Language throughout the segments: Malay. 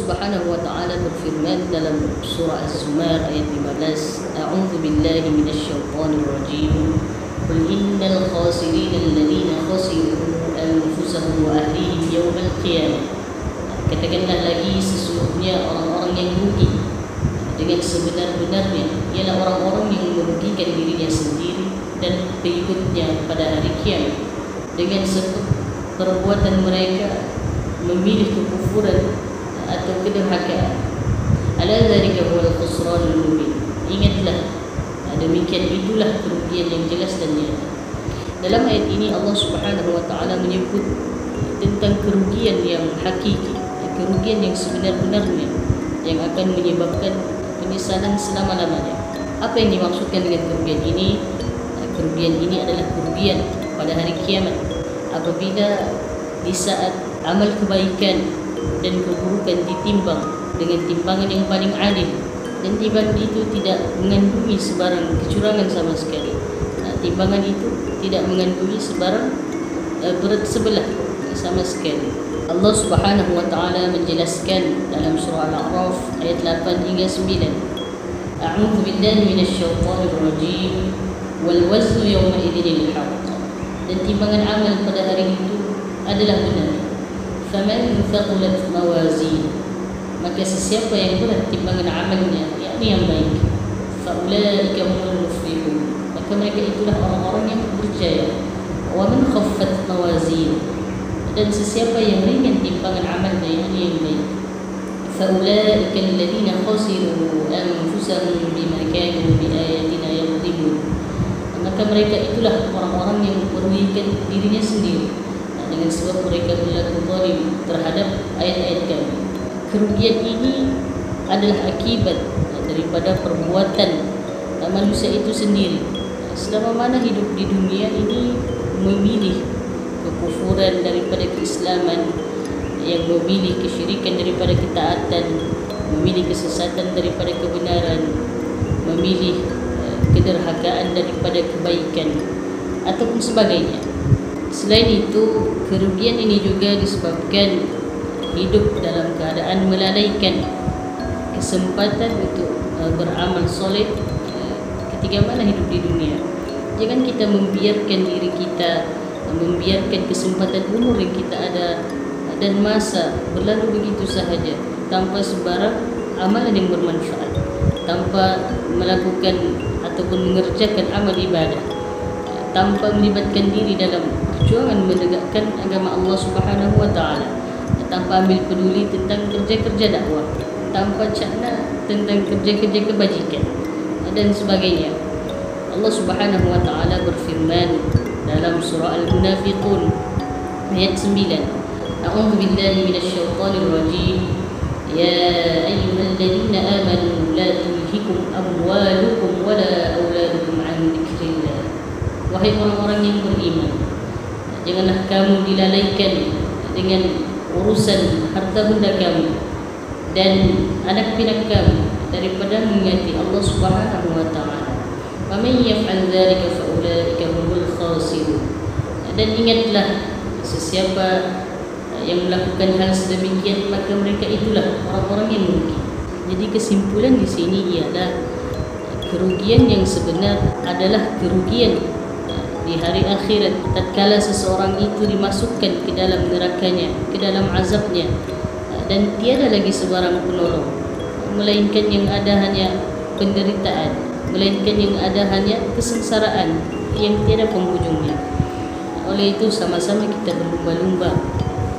Subhanahu wa taala berfirman dalam surah Az-Zumar ayat 15, A'udzu billahi minasyaitonir rajim. Qul innal khasirina alladziina khasiru anfusahum wa ahlihim yawmal qiyamah. Katakanlah lagi, sesungguhnya orang-orang yang rugi dengan sebenar-benarnya ialah orang-orang yang merugikan dirinya sendiri dan pengikutnya pada hari kiamat dengan sebab perbuatan mereka memilih kekufuran atau kedurhakaan. Ala dzalika huwal khusranul mubin. Ingatlah, demikian itulah kerugian yang jelas dan nyata. Dalam ayat ini Allah Subhanahu wa taala menyebut tentang kerugian yang hakiki, kerugian yang sebenar-benarnya yang akan menyebabkan penyesalan selama-lamanya. Apa yang dimaksudkan dengan kerugian ini? Kerugian ini adalah kerugian pada hari kiamat apabila di saat amal kebaikan dan keburukan ditimbang dengan timbangan yang paling adil, dan timbangan itu tidak mengandungi sebarang kecurangan sama sekali. Timbangan itu tidak mengandungi sebarang berat sebelah sama sekali. Allah Subhanahu wa taala menjelaskan dalam surah Al-A'raf ayat 8 hingga 9. A'udzu billahi minasyaitonir rajim. Wal waznu yawma idzin al-haqq. Dan timbangan amal pada hari itu adalah benar. Faman thaqulat mawazin, maka sesiapa yang berat timbangan amalnya, yakni yang baik, faulaika humul muflihun, maka mereka itulah orang-orang yang berjaya. Wa man khaffat mawazin, dan sesiapa yang ringan timbangan amalnya, yakni yang baik, faulaika alladziina khasiru anfusahum bima kanu biayatina yadhlimun, maka mereka itulah orang-orang yang merugikan dirinya sendiri dengan sebab mereka berlaku zalim terhadap ayat-ayat kami. Kerugian ini adalah akibat daripada perbuatan manusia itu sendiri. Selama mana hidup di dunia ini memilih kekufuran daripada keislaman, yang memilih kesyirikan daripada ketaatan, memilih kesesatan daripada kebenaran, memilih kederhakaan daripada kebaikan ataupun sebagainya. Selain itu, kerugian ini juga disebabkan hidup dalam keadaan melalaikan kesempatan untuk beramal soleh ketika mana hidup di dunia. Jangan kita membiarkan diri kita, membiarkan kesempatan umur yang kita ada dan masa berlalu begitu sahaja tanpa sebarang amalan yang bermanfaat, tanpa melakukan ataupun mengerjakan amal ibadah, tanpa melibatkan diri dalam perjuangan menegakkan agama Allah Subhanahu wa taala, tanpa ambil peduli tentang kerja-kerja dakwah, tanpa cakna tentang kerja-kerja kebajikan dan sebagainya. Allah Subhanahu wa taala berfirman dalam surah Al-Munafiqun ayat 9. A'udzu billahi minasyaitonir rajim. Ya ayyuhalladzina amanu la tulhikum amwalukum wala auladukum an dzikrillah. Wahai orang-orang yang beriman, janganlah kamu dilalaikan dengan urusan harta benda kamu dan anak pinak kamu daripada mengingati Allah Subhanahu wa taala. Wa man yaf'al dzalika fa ulaika humul khasirun. Dan ingatlah, sesiapa yang melakukan hal sedemikian maka mereka itulah orang-orang yang merugi. Jadi kesimpulan di sini ialah kerugian yang sebenar adalah kerugian di hari akhirat tatkala seseorang itu dimasukkan ke dalam nerakanya, ke dalam azabnya, dan tiada lagi sebarang penolong, melainkan yang ada hanya penderitaan, melainkan yang ada hanya kesengsaraan yang tiada penghujungnya. Oleh itu sama-sama kita berlumba-lumba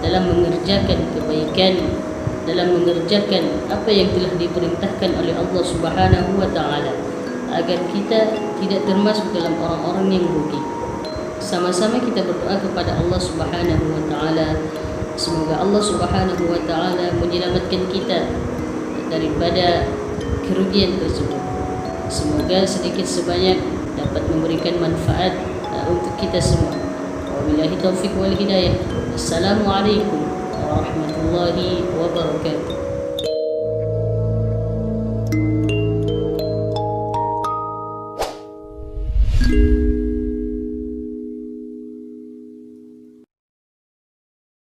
dalam mengerjakan kebaikan, dalam mengerjakan apa yang telah diperintahkan oleh Allah Subhanahu wa taala, agar kita tidak termasuk dalam orang-orang yang rugi. Sama-sama kita berdoa kepada Allah Subhanahu wa taala, semoga Allah Subhanahu wa taala menyelamatkan kita daripada kerugian tersebut. Semoga sedikit sebanyak dapat memberikan manfaat untuk kita semua. Wabillahi taufiq wal hidayah. Assalamualaikum warahmatullahi wabarakatuh.